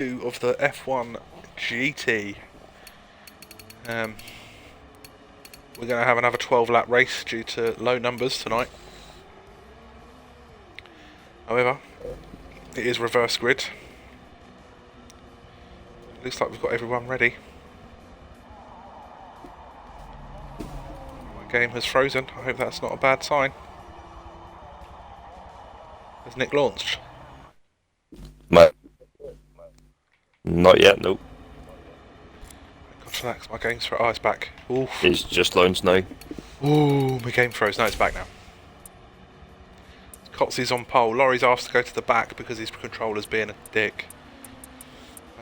Of the F1 GT. We're going to have another 12-lap race due to low numbers tonight. However, it is reverse grid. Looks like we've got everyone ready. My game has frozen. I hope that's not a bad sign. Has Nick launched? Not yet, nope. God, for that, 'cause my game's frozen. Oh, it's back. Oof. He's just launched now. Ooh, my game froze. No, it's back now. Kotze's on pole. Laurie's asked to go to the back because his controller's being a dick.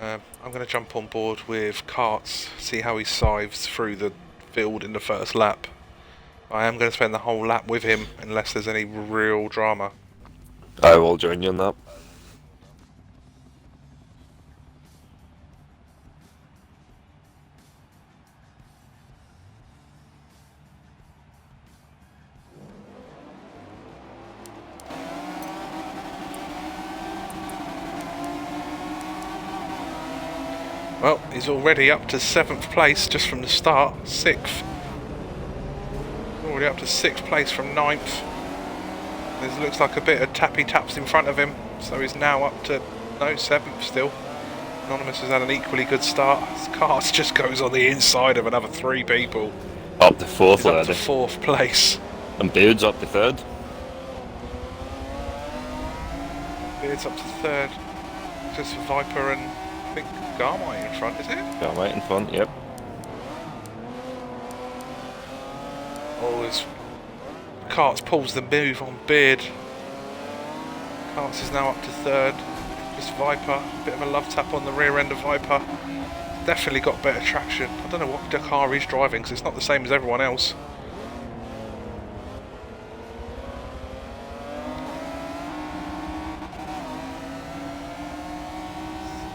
I'm going to jump on board with Karts, see how he scythes through the field in the first lap. I am going to spend the whole lap with him unless there's any real drama. I will join you on that. Well, he's already up to 7th place just from the start. 6th. Already up to 6th place from 9th. There looks like a bit of tappy taps in front of him. So he's now up to, no, 7th still. Anonymous has had an equally good start. His car just goes on the inside of another 3 people. Up to 4th He's already. up to 4th place. And Beard's up to 3rd. Beard's up to 3rd. Just Viper and I think Garmite in front, is it? Yeah, right in front, yep. Oh, his Karts pulls the move on Beard. Karts is now up to 3rd. Just Viper, bit of a love tap on the rear end of Viper. Definitely got better traction. I don't know what the car he's driving because it's not the same as everyone else.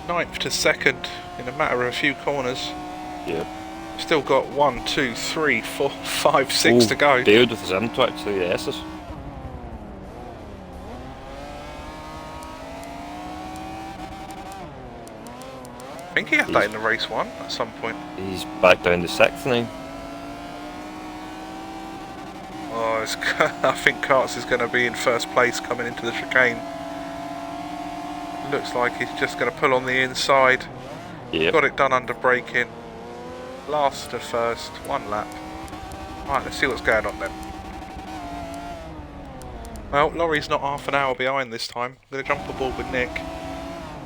Ninth to 2nd in a matter of a few corners. Yep. Still got 1, 2, 3, 4, 5, 6 to go. Beard with his M-Twitch, 3 S's. I think he had that in the race 1 at some point. He's back down to 6th now. Oh, I think Karts is going to be in 1st place coming into the chicane. Looks like he's just going to pull on the inside. Yep. Got it done under braking. Last to 1st, 1 lap. Right, let's see what's going on then. Well, Laurie's not half an hour behind this time. I'm going to jump aboard with Nick.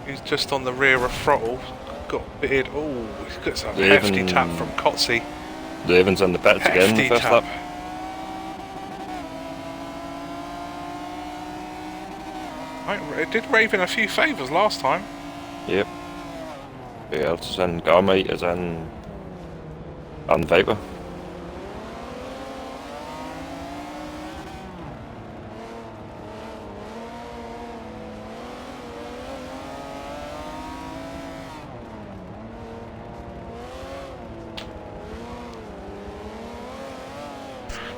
He's just on the rear of throttle. Got Beard. Oh, he's got some hefty tap from Kotze. Raven's on the pits again in the first lap. Right, it did Raven a few favours last time. Yep. Who else is in? Garmite is in. And Viper.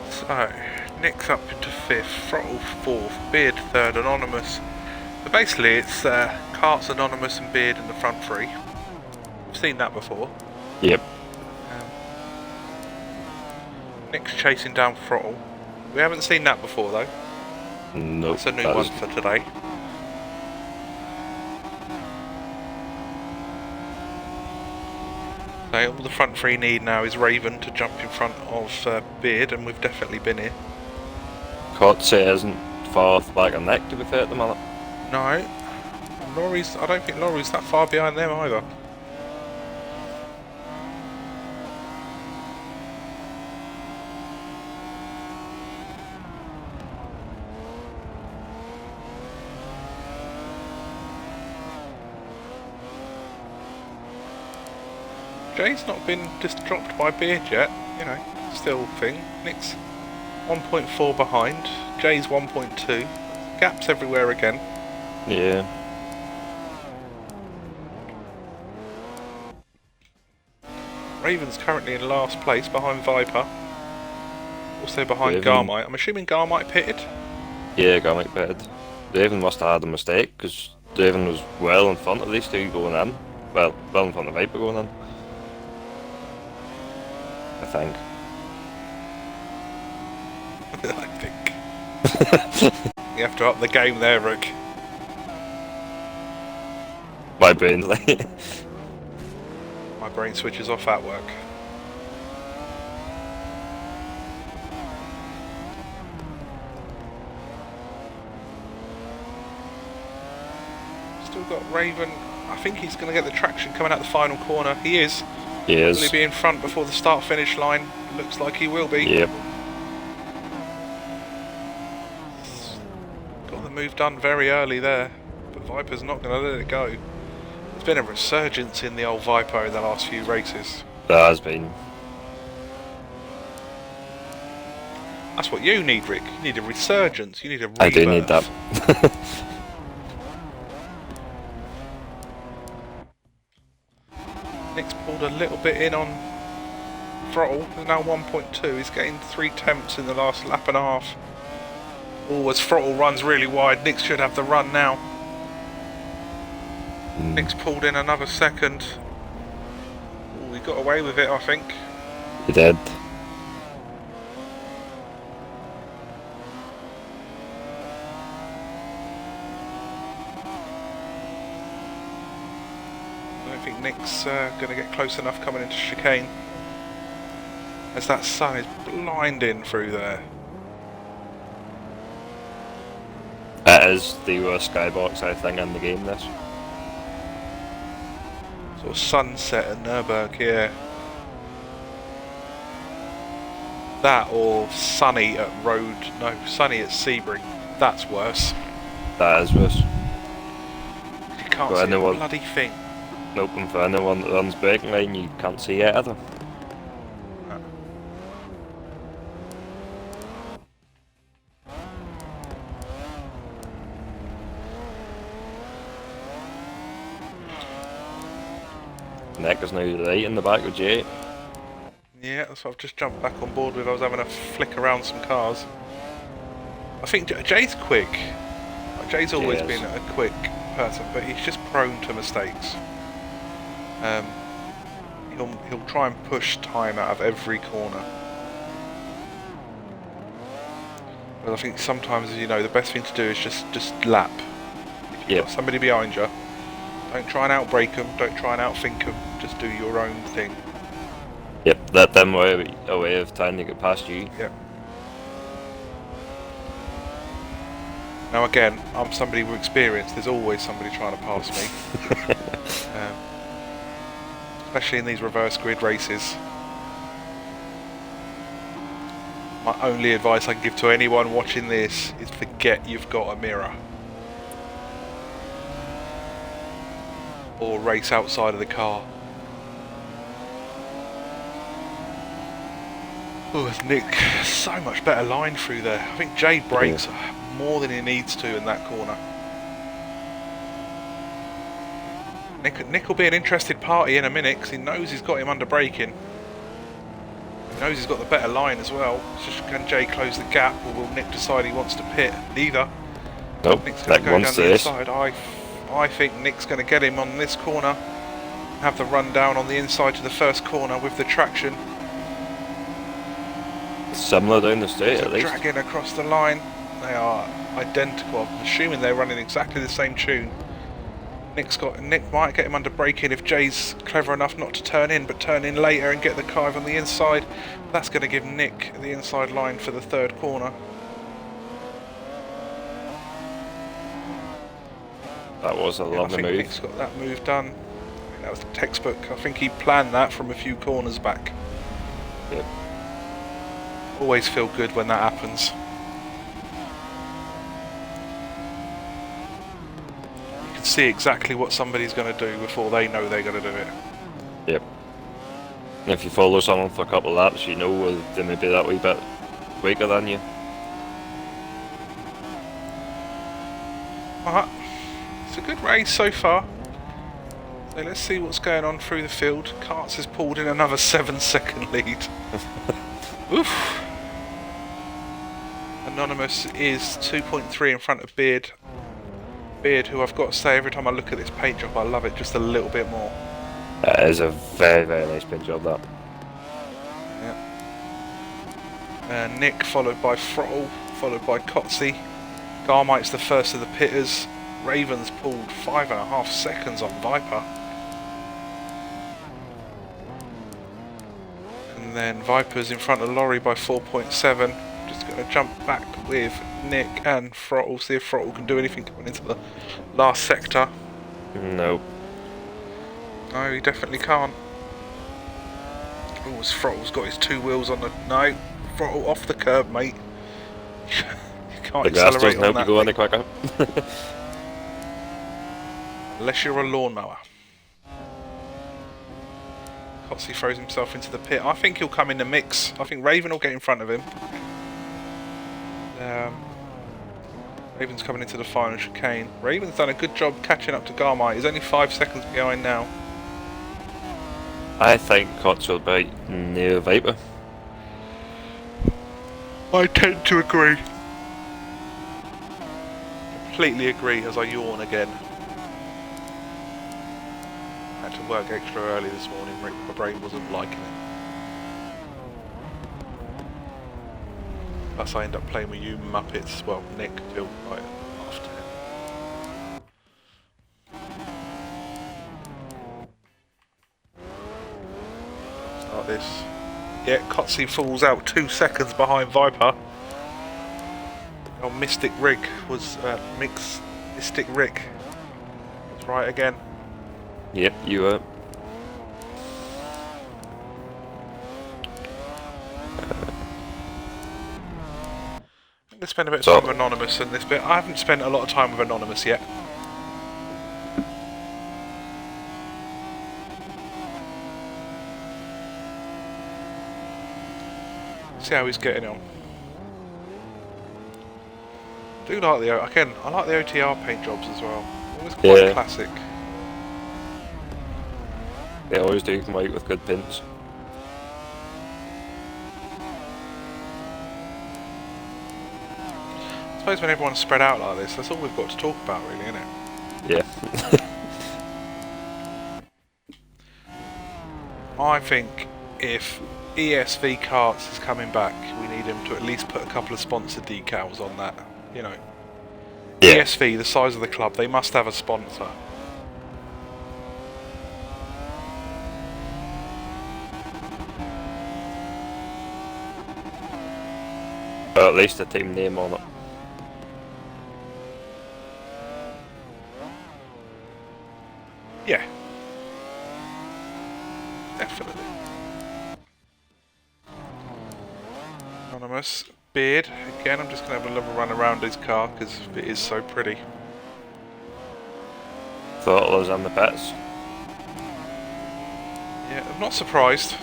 So, Nick's up into 5th, Throttle 4th, Beard 3rd, Anonymous. So basically it's Karts, Anonymous and Beard in the front 3. We've seen that before. Yep. Nick's chasing down Throttle. We haven't seen that before though. Nope. That's a new one for today. So all the front 3 need now is Raven to jump in front of Beard, and we've definitely been here. Kotze isn't far off back of Nick to be fair at the moment. No. I don't think Laurie's that far behind them either. Jay's not been just dropped by Beard yet, you know, still thing. Nick's 1.4 behind, Jay's 1.2, gaps everywhere again. Yeah. Raven's currently in last place behind Viper, also behind Raven. Garmite. I'm assuming Garmite pitted? Yeah, Garmite pitted. Raven must have had a mistake because Draven was well in front of these two going in. Well in front of Viper going in. I think. I think. You have to up the game there, Rook. My brain's like... My brain switches off at work. Still got Raven. I think he's going to get the traction coming out the final corner. He is. He is. Will he be in front before the start-finish line? Looks like he will be. Yep. Got the move done very early there, but Viper's not going to let it go. There's been a resurgence in the old Viper in the last few races. There has been. That's what you need, Rick. You need a resurgence. You need a rebirth. I do need that. Nick's pulled a little bit in on throttle. There's now 1.2. He's gained 3 tenths in the last lap and a half. Oh, as throttle runs really wide, Nick should have the run now. Nick's pulled in another second. Oh, he got away with it, I think. He did. I don't think Nick's going to get close enough coming into chicane, as that sun is blinding through there. It is the worst skybox, I think, in the game, this. Sort of sunset at Nurburg, yeah. That or sunny at sunny at Sebring. That's worse. That is worse. You can't see a bloody thing. Nope, and for anyone that runs braking line, you can't see it either. Nick is now right in the back of Jay. Yeah, that's what I've just jumped back on board with. I was having a flick around some cars. I think Jay's quick. Jay's always been a quick person, but he's just prone to mistakes. He'll try and push time out of every corner. But I think sometimes, you know, the best thing to do is just lap. If you've got somebody behind you, don't try and outbrake them, don't try and outthink them, just do your own thing. Yep, let them a way of trying to get past you. Yep. Now again, I'm somebody with experience, there's always somebody trying to pass me. Especially in these reverse grid races. My only advice I can give to anyone watching this is forget you've got a mirror. Or race outside of the car. Oh, it's Nick, so much better line through there. I think Jay brakes more than he needs to in that corner. Nick will be an interested party in a minute because he knows he's got him under braking. He knows he's got the better line as well. It's just, can Jay close the gap, or will Nick decide he wants to pit? Neither. Nope, Nick's going to go down the this. inside. I think Nick's going to get him on this corner. Have the run down on the inside to the first corner with the traction. Similar down the straight at least. Dragging across the line. They are identical. I'm assuming they're running exactly the same tune. Nick might get him under braking if Jay's clever enough not to turn in, but turn in later and get the car on the inside. That's going to give Nick the inside line for the third corner. That was a lovely move. Nick's got that move done. That was the textbook. I think he planned that from a few corners back. Yep. Always feel good when that happens. You can see exactly what somebody's going to do before they know they're going to do it. Yep. And if you follow someone for a couple of laps, you know they may be that wee bit weaker than you. Alright. It's a good race so far. So let's see what's going on through the field. Karts has pulled in another 7-second lead. Oof. Anonymous is 2.3 in front of Beard. Beard, who I've got to say, every time I look at this paint job, I love it just a little bit more. It is a very, very nice paint job, that. Yeah. Nick, followed by Throttle, followed by Cotsy. Garmite's the first of the pitters. Ravens pulled 5.5 seconds on Viper. And then Viper's in front of Lorry by 4.7. Just going to jump back with Nick and Throttle, see if Throttle can do anything coming into the last sector. Nope. No, he definitely can't. Oh, Throttle's got his 2 wheels on the... No, Throttle off the curb, mate. You can't The grass accelerate doesn't on help that you go any quicker. unless you're a lawnmower. Cotsy throws himself into the pit. I think he'll come in the mix. I think Raven will get in front of him. Raven's coming into the final chicane. Raven's done a good job catching up to Garmite. He's only 5 seconds behind now. I think Cots will bite near Viper. I tend to agree. Completely agree as I yawn again. I had to work extra early this morning. My brain wasn't liking it. Plus I end up playing with you Muppets, well, Nick, till like after. Start this. Yeah, Cotsy falls out 2 seconds behind Viper. Oh, Mystic Rig was Mystic Rick. That's right again. Yep, you are. I'm going to spend a bit of time with Anonymous in this bit. I haven't spent a lot of time with Anonymous yet. See how he's getting on. I do like the I like the OTR paint jobs as well. Always quite classic. They always do come out with good pins. I suppose when everyone's spread out like this, that's all we've got to talk about, really, isn't it? Yeah. I think if ESV Karts is coming back, we need him to at least put a couple of sponsor decals on that. You know, Yeah. ESV, the size of the club, they must have a sponsor. Or at least a team name on it. Yeah. Definitely. Anonymous. Beard. Again, I'm just going to have a little run around his car because it is so pretty. Throttlers and the pits. Yeah, I'm not surprised.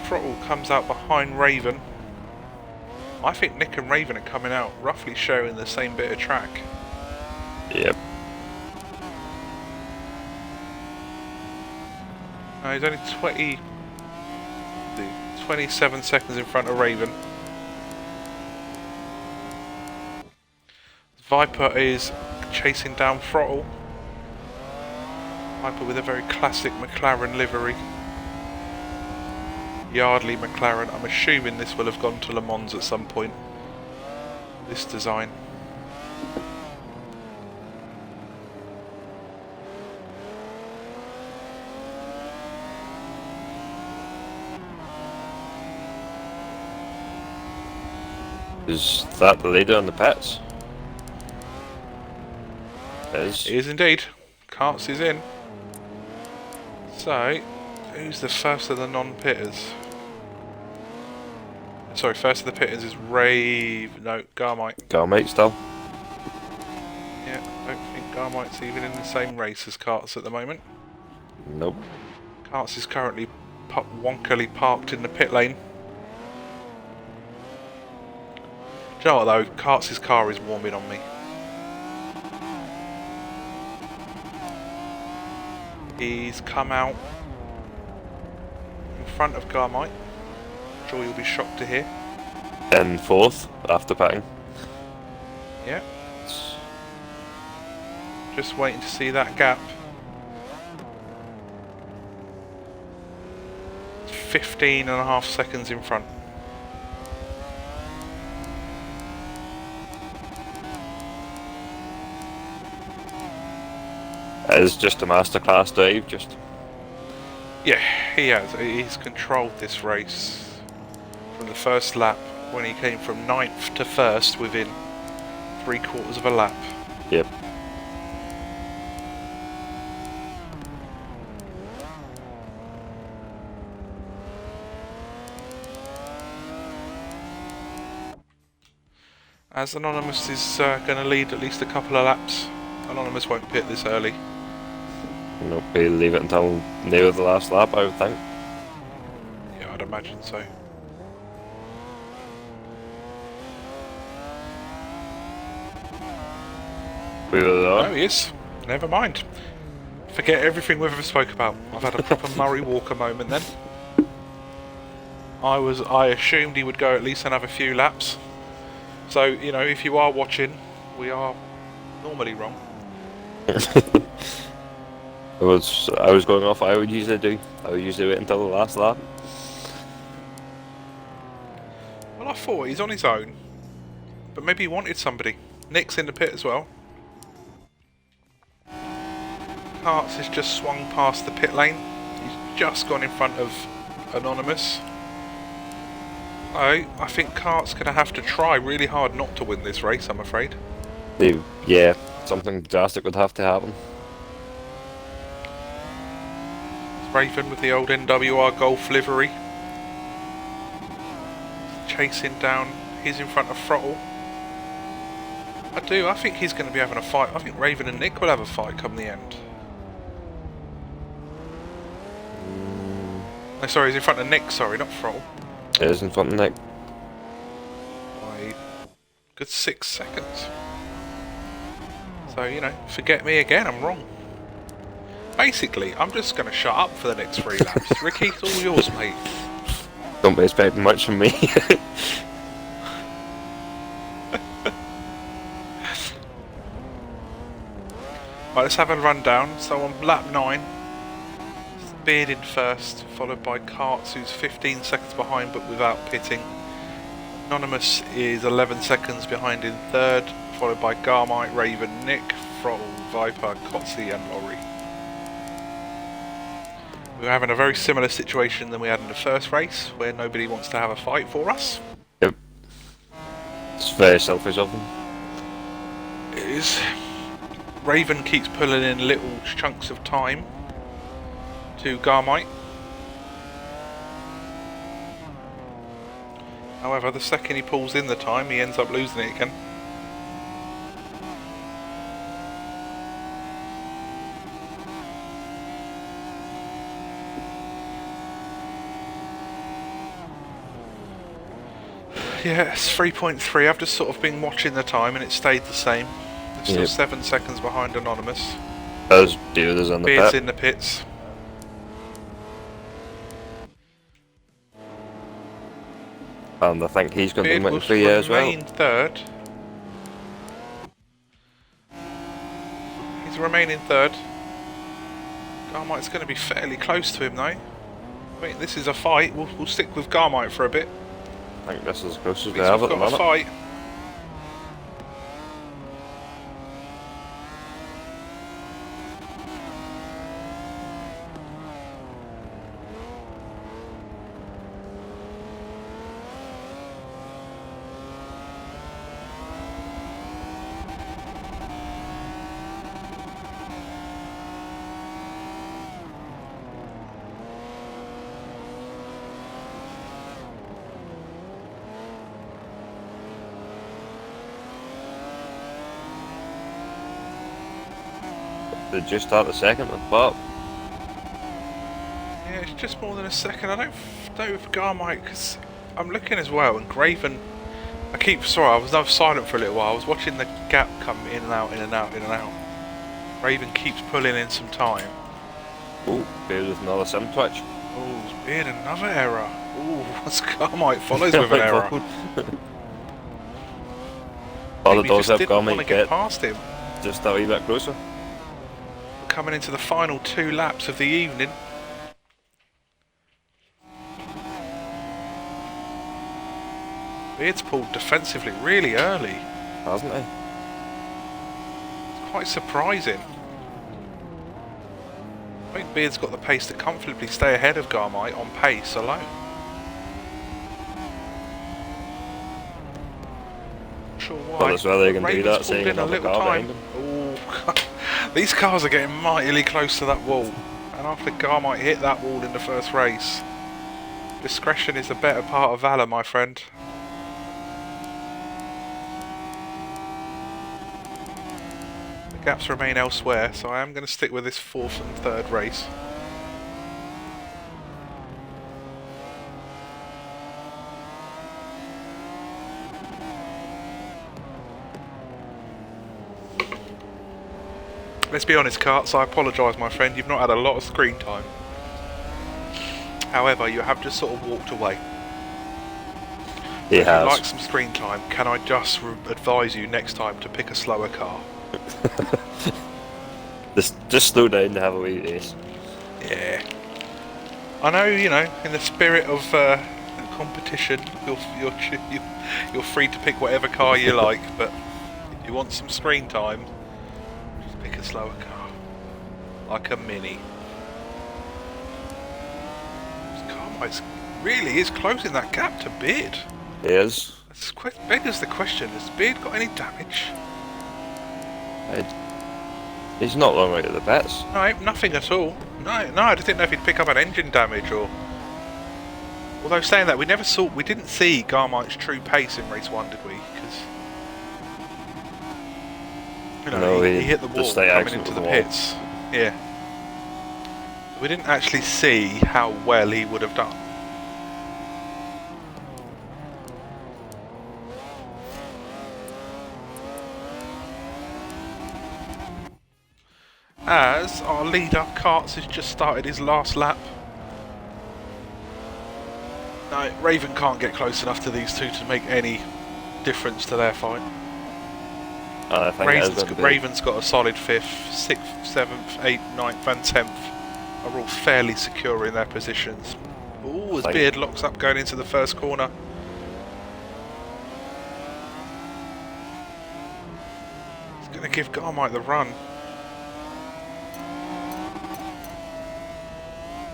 Throttle comes out behind Raven. I think Nick and Raven are coming out roughly sharing the same bit of track. Yep. He's only 27 seconds in front of Raven. Viper is chasing down Throttle. Viper with a very classic McLaren livery. Yardley McLaren. I'm assuming this will have gone to Le Mans at some point. This design. Is that the leader on the pits? It is indeed. Karts is in. So, who's the first of the non-pitters? Sorry, first of the pitters is Garmite. Garmite still. Yeah, I don't think Garmite's even in the same race as Karts at the moment. Nope. Karts is currently wonkily parked in the pit lane. Do you know what though? Karts' car is warming on me. He's come out in front of Garmite. I'm sure you'll be shocked to hear. In fourth after pitting. Yeah. Just waiting to see that gap. 15.5 seconds in front. It's just a masterclass drive, just. Yeah, he has. He's controlled this race from the first lap when he came from 9th to 1st within 3/4 of a lap. Yep. As Anonymous is going to lead at least a couple of laps, Anonymous won't pit this early. Nope, we'll leave it until near the last lap, I would think. Yeah, I'd imagine so. We were there. Oh, he is. Never mind. Forget everything we've ever spoke about. I've had a proper Murray Walker moment then. I assumed he would go at least another few laps. So, you know, if you are watching, we are normally wrong. I was going off I would usually do. I would usually wait until the last lap. Well, I thought he's on his own. But maybe he wanted somebody. Nick's in the pit as well. Hartz has just swung past the pit lane. He's just gone in front of Anonymous. Oh, I think Cart's going to have to try really hard not to win this race, I'm afraid. Yeah, something drastic would have to happen. It's Raven with the old NWR Golf livery. Chasing down, he's in front of Throttle. I think he's going to be having a fight. I think Raven and Nick will have a fight come the end. No, sorry, he's in front of Nick, sorry, not Throttle. It is in front of Nick. By good 6 seconds. So, you know, forget me again, I'm wrong. Basically, I'm just going to shut up for the next 3 laps. Ricky, it's all yours, mate. Don't be expecting much from me. Right, let's have a rundown. So on lap 9, Beard in first, followed by Karts, who's 15 seconds behind but without pitting. Anonymous is 11 seconds behind in third, followed by Garmite, Raven, Nick, Throttle, Viper, Kotzi and Laurie. We're having a very similar situation than we had in the first race, where nobody wants to have a fight for us. Yep. It's very selfish of them. It is. Raven keeps pulling in little chunks of time to Garmite. However, the second he pulls in the time, he ends up losing it again. Yeah, it's 3.3. I've just sort of been watching the time and it stayed the same. It's still 7 seconds behind Anonymous. As Beard is in the Beard's pit. in the pits. And I think he's going to Beard be will winning 3 years as well. remain third. He's remaining third. Garmite's going to be fairly close to him though. I mean, this is a fight. We'll stick with Garmite for a bit. I think this is as close as we We've have at the got a moment. fight. They just start the second with Bob. Yeah, it's just more than a second. I don't know with Garmite because I'm looking as well, and Graven. I was silent for a little while. I was watching the gap come in and out, in and out, in and out. Raven keeps pulling in some time. Oh, Beard with another sim twitch. Oh, Beard, another error. Oh, Garmite follows with an error. All it Maybe does just have didn't want to Garmite get get past him. just a wee bit closer. coming into the final 2 laps of the evening. Beard's pulled defensively really early. Hasn't he? It's quite surprising. I think Beard's got the pace to comfortably stay ahead of Garmite on pace alone. Not sure why. Well, that's whether they can do Raven's that, seeing pulled in a another little car time. behind Oh, these cars are getting mightily close to that wall. And after Garmite hit that wall in the first race, discretion is the better part of valour, my friend. The gaps remain elsewhere, so I am going to stick with this 4th and 3rd race. Let's be honest, Karts, I apologise, my friend, you've not had a lot of screen time. However, you have just sort of walked away. He if has. you'd like some screen time, can I just advise you next time to pick a slower car? Just slow down and have a wee race. Yeah. I know, you know, in the spirit of competition, you're free to pick whatever car you like, but if you want some screen time, just pick a slower car. Like a Mini. This car really is closing that gap to Beard. He is. Beggars the question, has Beard got any damage? He's not long out of the pits. No, nothing at all. No, I didn't know if he'd pick up an engine damage or... Although saying that, we didn't see Garmite's true pace in race 1, did we? Because... You know, No, he hit the wall just stay coming excellent into with the the pits. Yeah. We didn't actually see how well he would have done. As our leader, Karts, has just started his last lap. No, Raven can't get close enough to these two to make any difference to their fight. I think Raven's got a solid 5th, 6th, 7th, 8th, 9th and 10th are all fairly secure in their positions. Ooh, as Beard locks up going into the first corner. He's going to give Garmite the run.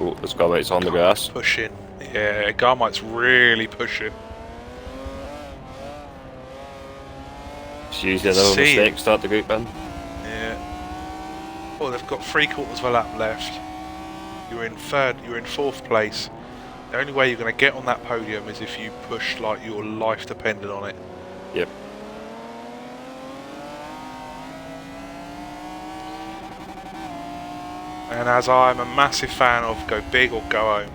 Oh, it's Garmite's on the grass. Pushing. Yeah, Garmite's really pushing. It's usually another mistake start the group in. Yeah. Well, they've got 3/4 of a lap left. You're in 4th place. The only way you're going to get on that podium is if you push like your life depended on it. Yep. And as I'm a massive fan of, go big or go home.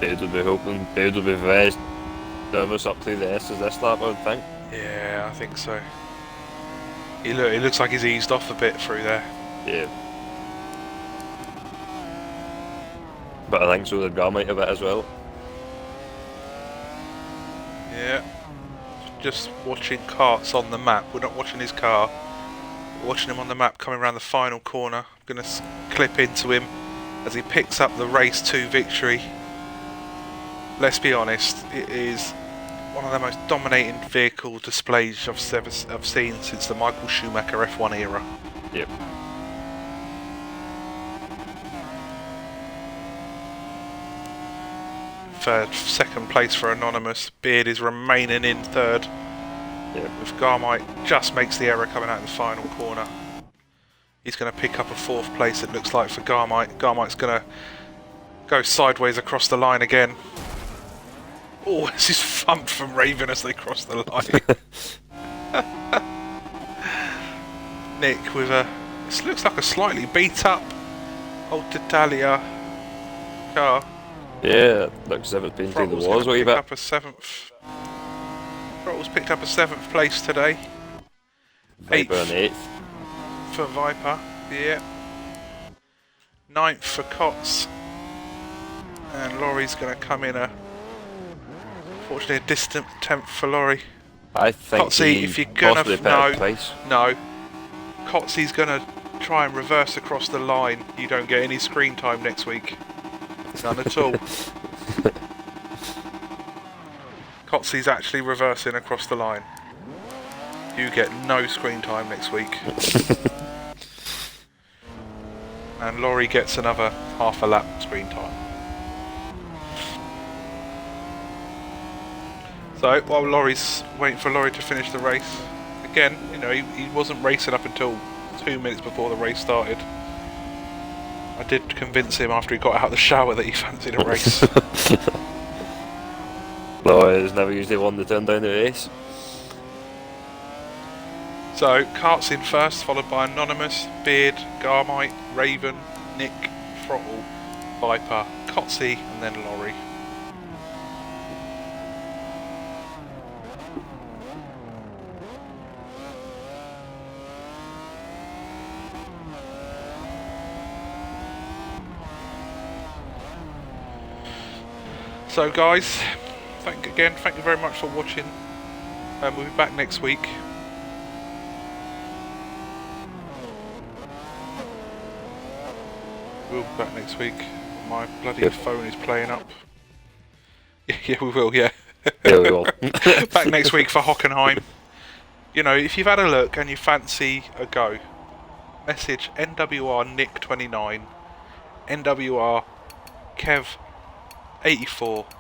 Beard will be hoping. Beard will be very nervous up through the S's this lap, I would think. Yeah, I think so. He looks like he's eased off a bit through there. Yeah. But I think so did Garmite a bit as well. Yeah. Just watching Karts on the map. We're not watching his car. We're watching him on the map coming around the final corner. I'm going to clip into him as he picks up the race 2 victory. Let's be honest, it is one of the most dominating vehicle displays I've seen since the Michael Schumacher F1 era. Yep. Second place for Anonymous. Beard is remaining in 3rd. Yep. With Garmite just makes the error coming out in the final corner. He's going to pick up a 4th place, it looks like, for Garmite. Garmite's going to go sideways across the line again. Oh, this is thumped from Raven as they cross the line. Nick with this looks like a slightly beat up old Italia car. Yeah, looks as if it's been through the walls a wee bit. Throttle's picked up a 7th place today. Viper an 8th. For Viper, yeah. 9th for Cots. And Laurie's going to come in unfortunately a distant 10th for Laurie. I think Cotsy, if you're gonna possibly better place. no, Cotsy's gonna try and reverse across the line. You don't get any screen time next week. None at all. Cotsy's actually reversing across the line. You get no screen time next week. And Laurie gets another half a lap screen time. So, while Laurie's waiting for Laurie to finish the race, again, you know, he wasn't racing up until 2 minutes before the race started. I did convince him after he got out of the shower that he fancied a race. Laurie has never usually won the turn down the race. So, Kart's in first, followed by Anonymous, Beard, Garmite, Raven, Nick, Throttle, Viper, Cotsy, and then Laurie. So guys, thank you very much for watching. We'll be back next week. We'll be back next week. My bloody phone is playing up. Yeah, we will, yeah. Yeah, we will. Back next week for Hockenheim. You know, if you've had a look and you fancy a go, message NWR Nick29, NWR Kev84,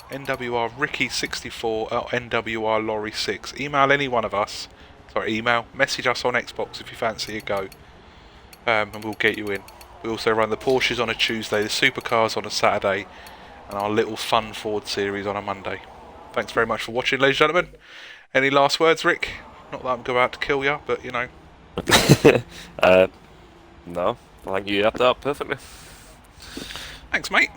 NWR Ricky64, or NWR Laurie6. Email any one of us. Message us on Xbox if you fancy a go. And we'll get you in. We also run the Porsches on a Tuesday, the supercars on a Saturday, and our little fun Ford series on a Monday. Thanks very much for watching, ladies and gentlemen. Any last words, Rick? Not that I'm about to kill you, but you know. No, I think you wrapped that up perfectly. Thanks, mate.